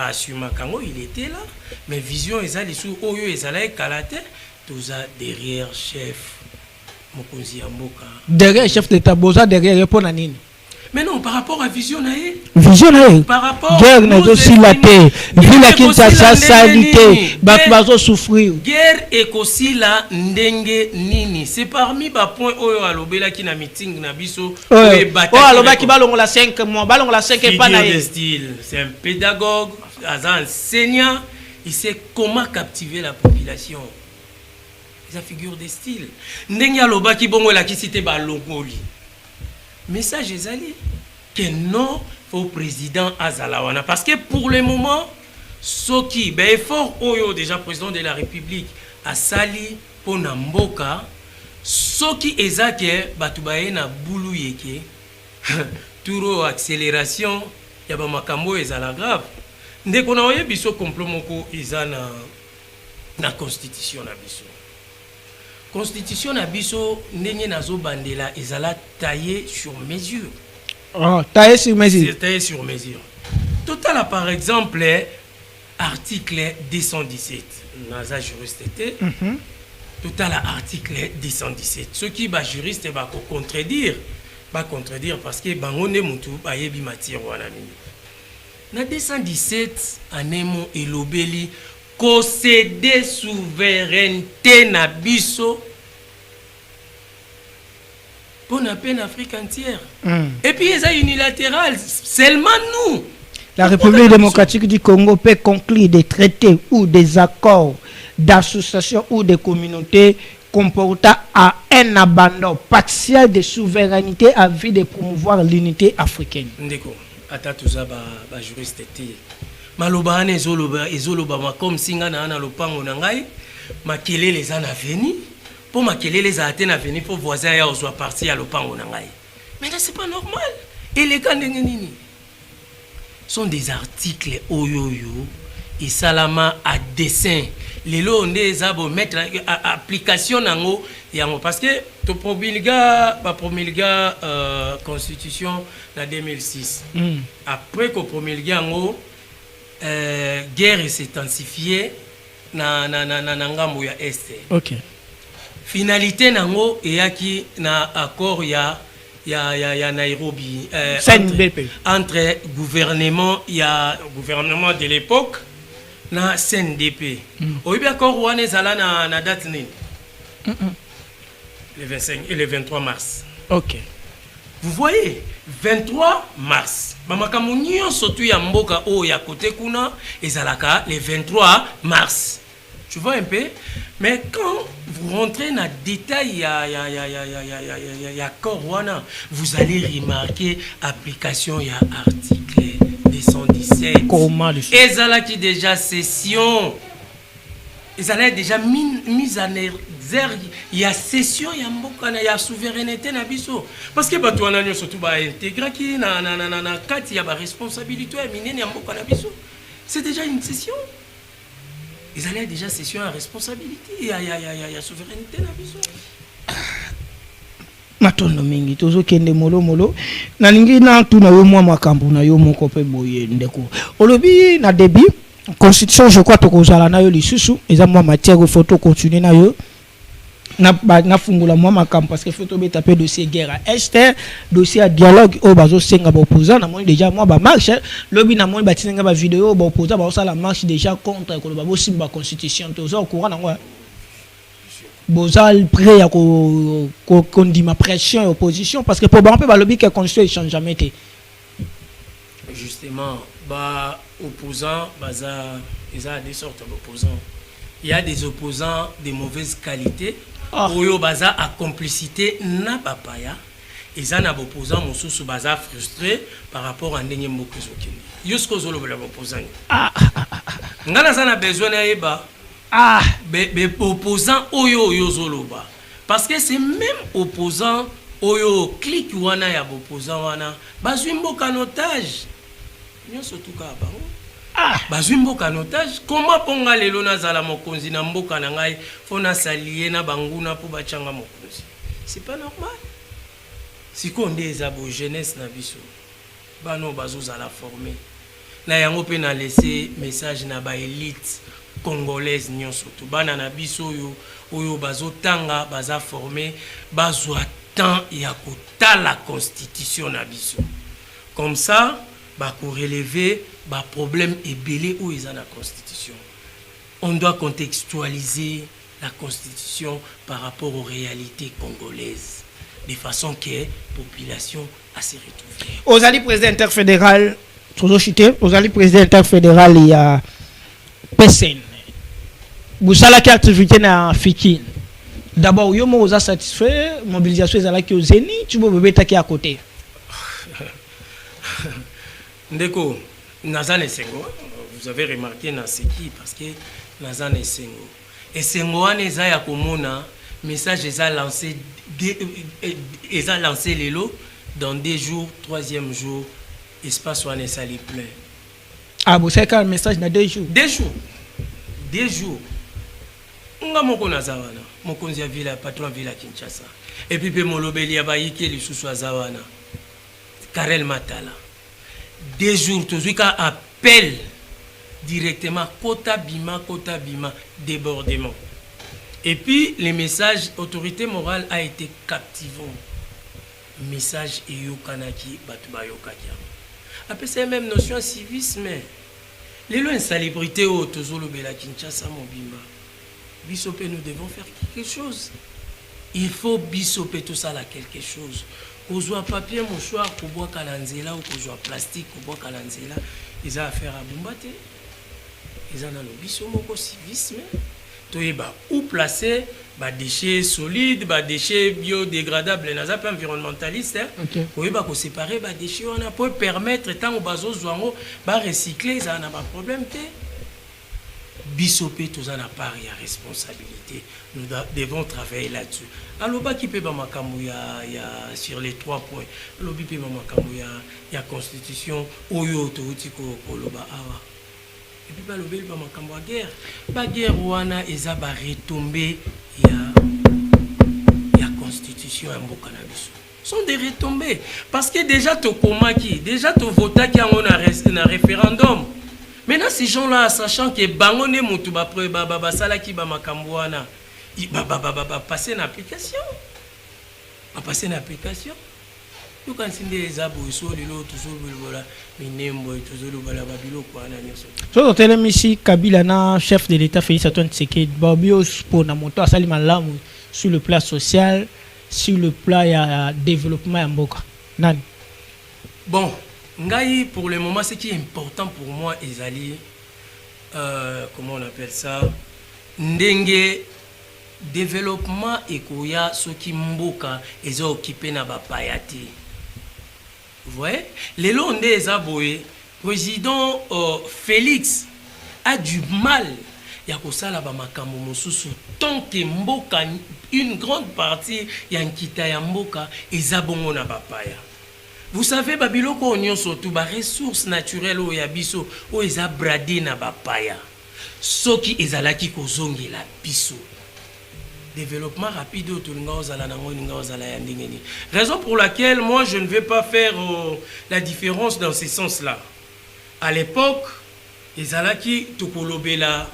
assuma kango il était là mais vision ezali sous oyo ezala ekalate toza derrière chef mokonzi ya mboka derrière chef d'état boza derrière pour na nini. Mais non, par rapport à vision par rapport guerre n'a aussi la terre ville qui ça salité bazo souffrir guerre et aussi la ndenge nini c'est parmi ba point oyo alobela ki na meeting na biso aloba ki balongola 5 mois balongola 5 et pas na style c'est un pédagogue un enseignant il sait comment captiver la population sa figure de style ndenge aloba ki bongo la ki cité ba longoli message ezali que non au président Azalawana parce que pour le moment soki ben effort oyo déjà président de la République a sali pona mboka soki ezake batu baye na bulu yeke turo accélération ya ba makambo ezala grave ndeko na oye biso complot moko ezana na constitution na biso constitution na biso ndenge nazo bandela ezala taillé sur mesure. Taillé sur mesure. C'est taillé sur mesure. Total par exemple article 217 naza juriste té. Total article 217 ce qui ba juriste ba ko contredire parce que bangone mutu ba yebi matière wana nini. Na 217 anemo elobeli concéder souveraineté na biso pour la peine Afrique entière. Et puis c'est unilatéral, seulement nous. La République démocratique du Congo peut conclure des traités ou des accords d'association ou de communauté comportant à un abandon partiel de souveraineté à vue de promouvoir l'unité africaine. Ndeko, ata tuza ba juriste té. Maloba ane ezoloba comme singa na lopango na ngai makele les ana veni pour makele les a na veni pour voisin ya ozwa parti ya lopango na ngai mais c'est pas normal et les cas nini sont des articles oyoyo et salama à dessin les lots nde zabo mettre application nango yango parce que to promulga constitution na 2006 après ko promulga yango guerre s'est intensifiée na ngambo ya est. OK. Finalité nango eyaki na accord ya Nairobi entre gouvernement de l'époque na CNDP. Oyebi accord wana ezala na date nini? Le 25 et le 23 mars. OK. Vous voyez 23 mars. Mamakamu nyonso tu ya mboka o ya côté kuna ezalaka le 23 mars. Tu vois un peu? Mais quand vous rentrez dans le détail ya Corona, vous allez remarquer application ya article 217. Comment le fait? Ezalaki déjà session. Ezalaki déjà mise en exergue. Il y a session ya mboka na ya souveraineté na biso. Parce que bato wana nyo surtout ba intégrer ki na kati ya ba responsabilité ya minene ya mboka na biso. c'est déjà une session. Ils allaient déjà session à responsabilité, il y a souveraineté na biso. Matondo mingi tozo kende molo nalingi na tuna yo mwa makambo na yo moko pe boye ndeko olobi na début constitution je crois tokozala na yo lisusu eza mwa matière photo continuer na yo na fungula mwa makambo parce que photo beta pe dossier guerre est dossier dialogue o bazo senga ba opposant na moni déjà moi ba marche lobi na moni ba tinga ba vidéo ba opposant ba osala marche déjà contre ko ba simba constitution tozo au courant na ngwa bozal prêt à qu'on dit ma pression et opposition parce que pour bon peu ba lobby que constitution change jamais été justement ba opposants baza ils ont des sortes d'opposants il y a des opposants de mauvaise qualité oyo baza à complicité na papaya ils ont des opposants mosusu baza frustrés par rapport à ndenge moko ezokende yusko zolo ba opposant ngana sana besoin na yeba opposant oyo zoloba parce que c'est même opposant oyo clique wana ya opposant wana bazwi mboka en otage nyonso tuka bango bazwi mboka en otage comment ponga lelo nazala mokonzi na mboka na ngai fona salier na banguna po bachanga mokonzi c'est pas normal siko nde eza bo jeunesse na biso bano bazozala formé na yango pe na laisser message na ba élite congolaise nyonso to bana na biso oyo bazotanga baza formé bazwa temps ya kotala constitution na biso comme ça ba ko relever ba problème ebele ou eza na constitution on doit contextualiser la constitution par rapport aux réalités congolaises de façon que population a se retrouver ozali président interfédéral toujours cité ozali président interfédéral il y a PSN Boussala qui activité na Fikine. D'abord, yo mo satisfait, mobilisation ezalaki au Zénith, tu peux bébé taki à côté. Ndeko, Nazane Sengo, vous avez remarqué na Seki parce que Nazane Sengo. Et Sengo eza ya komona message eza lancé lelo dans 2 jours, 3e jour, espace wana sali plein. Ah, vous savez qu'un message na 2 jours. 2 jours. Nga moko nazawana mokonzi ya villa patron villa Kinshasa et puis pe molobeli ya bayike lisusu azawana Karel Matala 2 jours tozwika appel directement kota bima débordement et puis le message autorité morale a été captivant message eyokanaki batu bayokaki après c'est même notion civisme lelo insalubrité o tozolobela Kinshasa mobimba Bissopé, nous devons faire quelque chose. Il faut Bissopé tout ça là quelque chose. Qu'on soit papier, mouchoir, qu'on boit kalanzela ou qu'on soit plastique, qu'on boit kalanzela, ils ont affaire à bombater. Ils ont un bissomoko civisme. Toyeba où placer bah déchets solides, bah déchets biodégradables, les nazap environnementalistes. Toyeba qu'on séparer bah déchets on a pour permettre tant au bazo zwango bah recycler ça n'a pas de problème té. Bissopé, tous en a part, il y a responsabilité. Nous devons travailler là-dessus. Alors, qui peut y a sur les 3 points. Alors, il y a constitution, oyo totiko koloba awa. Et puis, il y a guerre. La guerre, wana, eza ba retombé, il y a constitution en Bokanabiso. Sont des retombées. Parce que déjà, tu komaki, déjà, tu votas qui a un référendum. Maintenant, ces gens-là, sachant que Bangone Moutou Salaki Bamakambouana, passer une application. Passer une application. Nous, quand c'est des abos, ils sont toujours so tele ici Kabila na chef de l'État Félix Antoine Tshisekedi Babios pour na moto asali malamu sur le plan social, sur le plan ya développement ya mboka. Nani? Bon. Ngai, pour le moment, ce qui est important pour moi, Ezali, comment on appelle ça, ndenge développement et koya ce qui mboka est occupé na bapayati. Vous voyez, les longs des aboyés, président Félix a du mal. Ya kosala ba makambo mosusu tant que mboka une grande partie ya nkita ya mboka ezabongo na bapaya. Vous savez, Babiloko Onyon surtout, ba ressources naturelles au yabiso, o eza bradé na bapaya. Soki ezalaki kozongi la biso. Développement rapide au Tulunga ozala nango ninga ozala ya ndengeni. Raison pour laquelle moi je ne vais pas faire la différence dans ce sens-là. À l'époque, ezalaki tokolobela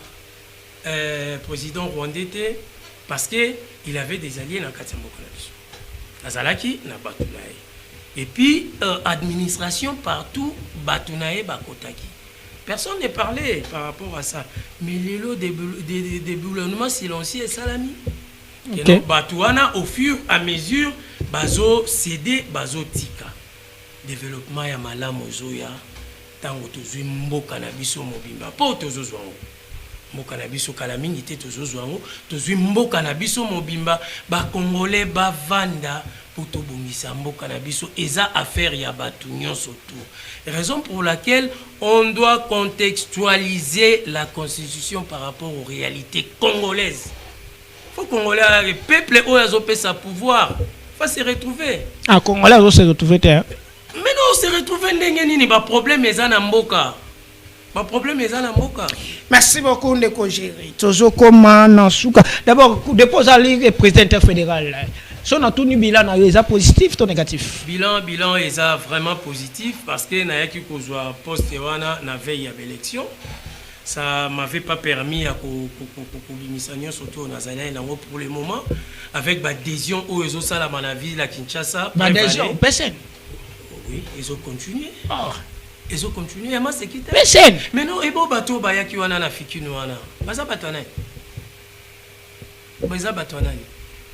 président rwandais parce que il avait des alliés dans Katsamboko na biso. Azalaki na batulaye. Et puis, administration partout, Batunae, Bakotaki. Personne n'est parlé par rapport à ça. Mais les lots des boulonnements silencieux et salami. Okay. Batouana, au fur et à mesure, Bazo CD, Bazo Tika. Développement ya malam ozoya. Tango tozui mboka na biso mobimba. Po tozozwango. Mboka na biso kalamingi te tozozwango. Tozui mboka na biso mobimba. Ba Congolais, ba Vanda. Pour tout bongisa mboka na biso eza affaire ya batu nyonso tout. Raison pour laquelle on doit contextualiser la constitution par rapport aux réalités congolaises. Faut Congolais, le peuple oyazo peut sa pouvoir, faut se retrouver. Ah, Congolais oyazo se retrouver te. Mais non, se retrouver ndenge nini ba problème eza na mboka. Ba problème eza na mboka. Merci beaucoup ndeko Géry. Tozo koma na suka. D'abord dépose ali le président fédéral. So na tout bilan est positif ou négatif? Bilan est vraiment positif parce que na yaki kozwa poste wana na veille à l'élection. Ça m'avait pas permis à kobimisanion surtout na zala nango pour le moment avec adhésion aux ezo sala na ville à Kinshasa. Adhésion personne. Oui, ils ont continué. Ils ont continué à c'est qui personne. Mais non ebo bato ba yaki wana na fikinu wana. Baza batona. Baza batona.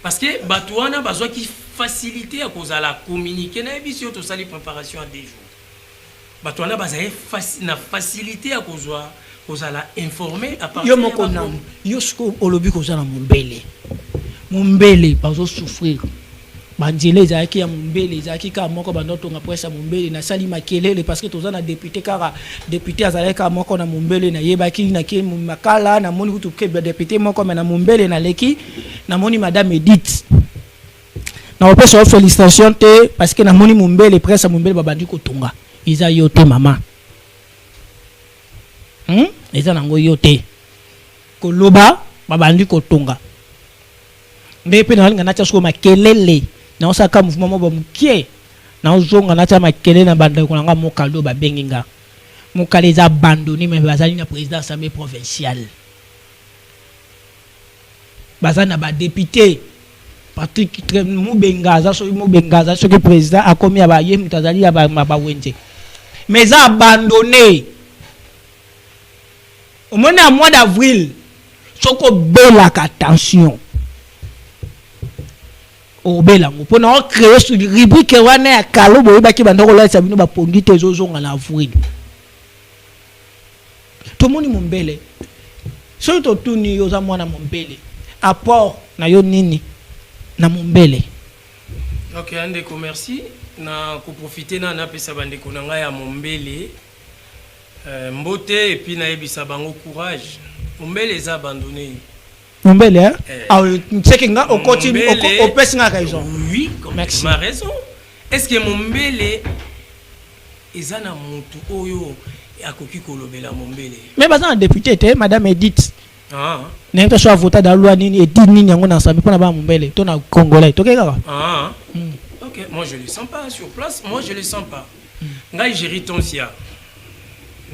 Parce que Batouana a besoin qui faciliter à cause de la communiquer na émission tout ça les préparations à des jours. Batouana a besoin faciliter à cause de la informer à partir de yo sko olobi cause na mumbele bazo souffrir. Bandile zaki ya mumbele zaki ka moko bandoto nga presse mumbele na sali makelele parce que toza na député car député azaleka moko na mumbele na yebaki na ki makala na moni kutu ke député moko na mumbele na leki na moni madame Edith na opesa félicitations te parce que na moni mumbele presse mumbele babandi ko tonga iza yote mama iza nango yote ko loba babandi ko tonga mbepe na nga na tsasko makelele na osaka mouvement mo bamukie na ozonga na tsa makele na banda ko nga mokalo ba benginga mokale za abandonné mais bazali na président assemblée provinciale bazana ba député Patrick Mubengaza so que président a commis aba ye mutazali aba wenze mais za abandonné au mois d'avril soko bela attention obelango pour na créer sur rubrique wana ya kalo boye baki bandoko la sabino ba pondi tezozonga na avril to moni mombele so to tuni yoza mwana mombele apport na yo nini na mombele. OK, andeko merci na ko profiter na pesa bandeko na nga ya mombele mbote et puis na yebisa bango courage mombele za abandonné. Mombele, hein? C'est que nga continue au pèse nga raison. Oui, merci. Ma raison. Est-ce que Mombele ezana mutu oyo akoki kolobela Mombele? Mais bazana député te madame Edith. Ah. N'importe soit voté dans loi nini Edith nini yango na sabi pona ba Mombele, to na Congolais. To keka. Ah. OK, moi je le sens pas sur place, moi je le sens pas. Nga Géry Tonsia.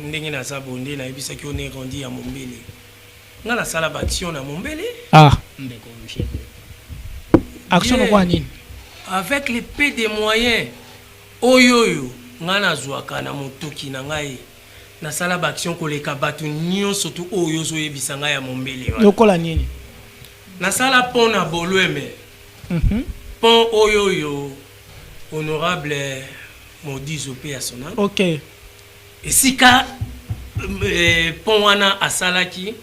Ndenge na sabonde na yebisa ki on est rendu à Mombele. Nga la sala action na Mombele. Ah, ndeko monsieur. Action kwa nini? Avec les peu de moyens oyoyo nga na zwaka na motoki na ngai na sala action koleka batu nyo surtout oyo zo yebisa ngai ya Mombele. Lokola nini? Na sala pont na Bolweme. Pont oyoyo honorable Modizo pe ya sona. OK. Et sika pont wana asalaki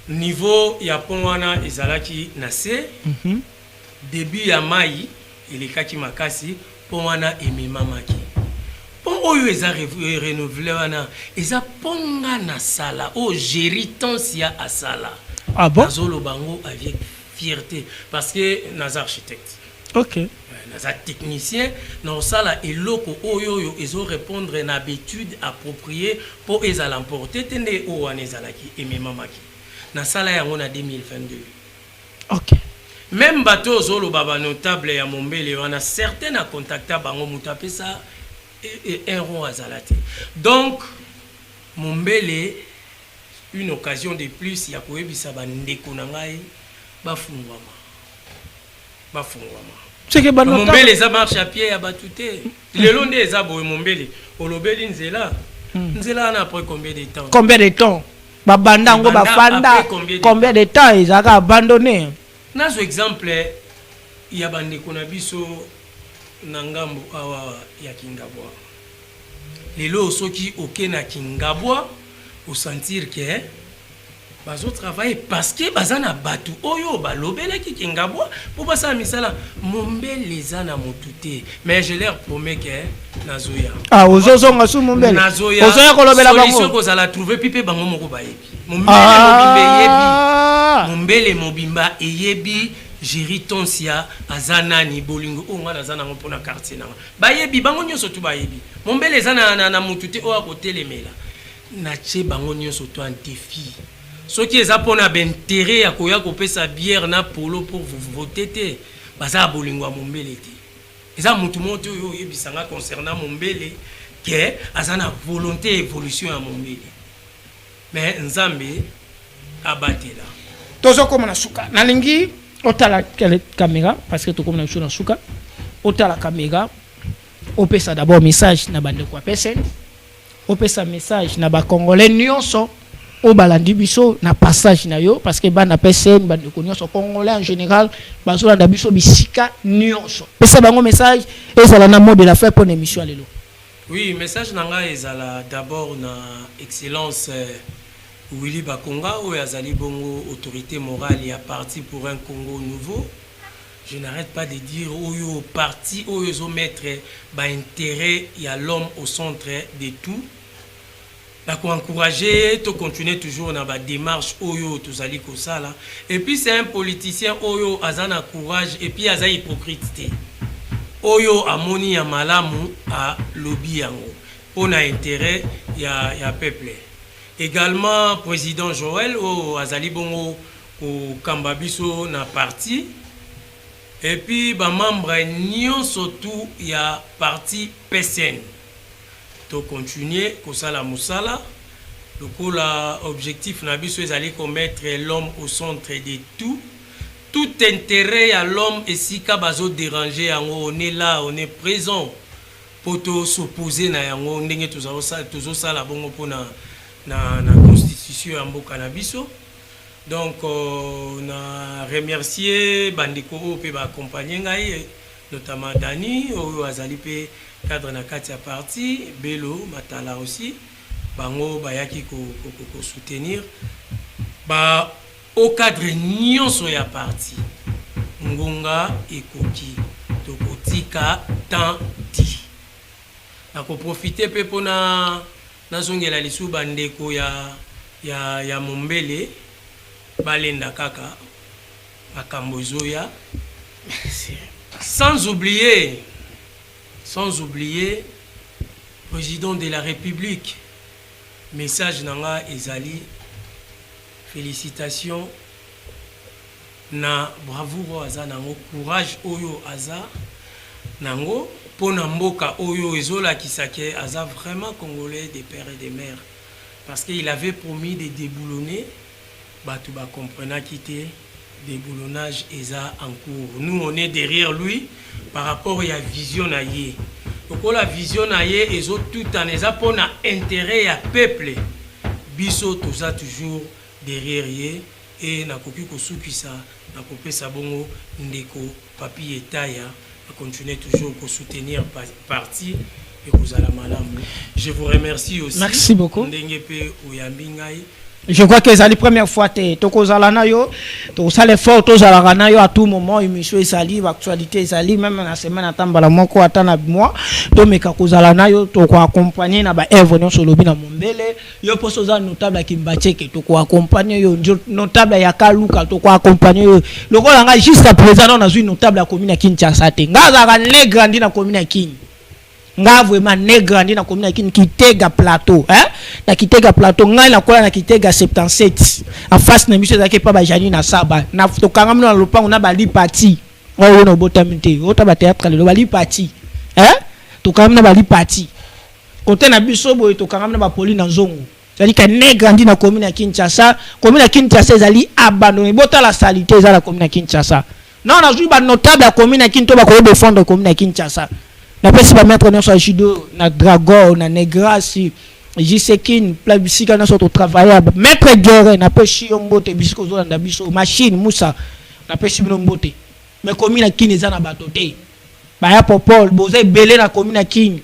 niveau ya pont wana ezalaki na se début ya mai elekaki makasi pont wana ememamaki pont oyo eza renouvelé wana eza ponga na sala o Géry Tonsia asala. Ah bon? Azolo bango avec fierté parce que nas architecte Ok. Naza technicien na osala eloko oyo ezo répondre na habitude appropriée pour ezala emporter tende o wana ezalaki ememamaki na sala yango na 2022. Ok. Même bateau zolo baba notable ya Mombele wana certains a contacté bango mutapé ça un rond azalate. Donc Mombele une occasion de plus ya koyebisa bandeko na ngai bafungwama. C'est que Mombele ça marche à pied à batouté. Le long des abo Mombele olobeli nzela. Nzela na après combien de temps? Combien de temps? Babanda ngo bafanda combien de temps ils ont abandonné? Nazo exemple ya bandeko na biso na ngambo awa ya Kingabwa. Lelo soki oke na Kingabwa au sentir que bazo travailler parce que bazana batu oyo balobela ki Kingabwa pour basa misala Mombele zana motute mais je leur promets que nazoya ozozonga su Mombele nazoya ozoya kolobela bango solution ko zala trouver pipe bango moko bayebi Mombele mobimba eyebi Jeritonsia azanani bolingo onga azana mpona quartier na bayebi bango nyonso tu bayebi Mombele zana na motute o akotelemela na che bango nyonso to en défi. Ce qui est apona b'intérêt à koya kopesa bière na polo pour vous voter te baza bolingo Mombele te. Eza mutu moto yo yebisanga concernant Mombele que azana volonté évolution à Mombele. Mais Nzambe abatela. Tozo comme na suka. Nalingi otala caméra parce que to comme na suka. Otala caméra. Opesa d'abord message na bande kwa pesen. Opesa message na ba congolais nyonso. Au balandi biso na passage na yo parce que bana pesen bande ko nyonso congolais en général bazo landa biso bisika nyonso. Pesa bango message et ça na mode de la faire pour émission lelo. Oui, message nanga ezala d'abord na excellence Willy Bakonga ou azali bongo autorité morale ya parti pour un Congo nouveau. Je n'arrête pas de dire oyo parti oyo zo mettre ba intérêt ya l'homme au centre de tout. La encourager, to continuer toujours dans la démarche oyo tozali kosala. Et puis c'est un politicien oyo azana courage et puis aza hypocrite. Oyo amoni ya malamu a lobby yango. On a intérêt ya peuple. Également président Joël o azali bongo au Kambabiso na parti. Et puis ba membre nyonso tout ya parti PSN. To continuer kosala musala lokola objectif na biso ezali ko mettre l'homme au centre de tout intérêt à l'homme et si ka bazo déranger yango on est là on est présent pour to s'opposer na yango ndenge tozo sala bongo pona na constitution ya mboka na biso. Donc na remercier bandeko pe ba accompagner ngai notamment Dani oyo azali pe cadre na kati ya parti Belo Matala aussi bango bayaki ko soutenir ba au cadre nyonso ya parti ngonga ekoki tokotika tant di na ko profiter pe pona nazongela lisu bandeko ya Mombele balenda kaka makambo zoya sans oublier président de la République message nanga ezali félicitations na bravoure aza nango courage oyo aza nango pona mboka oyo ezola kisake aza vraiment congolais des pères et des mères parce qu'il avait promis de déboulonner batu ba comprena quitter déboulonnage eza en cours. Nous on est derrière lui par rapport à la vision na ye. Donc la vision na ye ezo tout en eza pona intérêt à peuple. Biso toza toujours derrière ye et na koki ko sukisa na kopesa bongo ndeko papi etaya à continuer toujours ko soutenir parti et kozala malamu. Je vous remercie aussi. Merci beaucoup. Ndenge pe oyambi ngai Je crois que c'est la première fois que tu as yo, tu as l'effort, tu as yo à tout moment, émission est l'actualité est même la semaine attend bala moko attend moi, to meka kozalana yo, to ko accompagner na ba événement sur lobi na Mombele, yo poso za notable ki mbacheke, to ko accompagner yo notable ya Kaluka, to ko accompagner yo. Le ko nga jusqu'à présent on a vu notable la commune ya Kinshasa te. Nga za ka ne grandi na commune ya Kin. Nga vraiment ne grandi na commune qui Kitega plateau hein na Kitega plateau nga na kola na Kitega 77 en face na monsieur zaki pa ba jani na saba na to kanga na lopango na ba li parti o no botamite o ta ba théâtre le ba li parti hein to kanga na ba li parti côté na biso boy to kanga na ba poli na nzongo c'est à dire que ne grandi na commune ya Kinshasa ezali abandonné bota la salité za la commune ya Kinshasa non na ju ba notable la commune ya Kinto ba ko défendre commune ya Kinshasa. Na pesi ba mettre dans sa judo na Dragon na Negrasi Jisekin plabisika na soto travailler maître Guerre na pesi mbote bisiko zo na biso machine Musa na pesi bino mbote mais commune Kini za na batote ba ya popol boze belé na commune Kini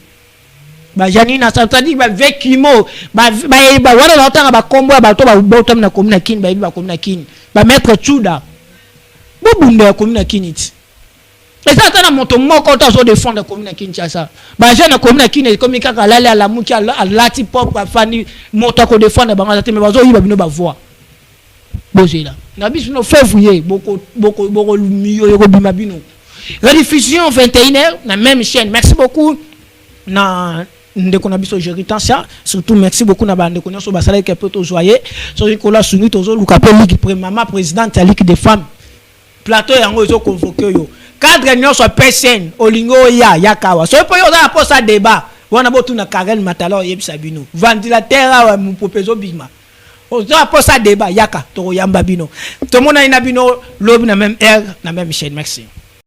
ba jani na satadi ba vekimo ba wana na otanga ba kombo ba to ba botam na commune Kini ba commune Kini ba maître Chuda bo bunde ya commune Kini. Et ça, c'est un moto moko to défendre la commune Kinshasa. Ba jeune commune Kini comme kaka lale à la muki à lati pop fani moto ko défendre ba ngata mais bazo yiba bino ba voix. Bozela. Na biso no février boko miyo yoko bima bino. Rediffusion 21h na même chaîne. Merci beaucoup na ndeko na biso Jeritansia surtout merci beaucoup na bande ko so basala ke poto joyer so Nicolas Suni tozo luka pe ligue maman présidente la ligue des femmes. Plateau yango zo convoqué yo. Cadre nyo so personne olingo ya kawa so po yo za posa débat wana botu na Karel Matala yebisa bino ventilateur wa mu proposal bima o za posa débat yaka to yamba bino to mona ina bino lobi na même air na même chaîne merci.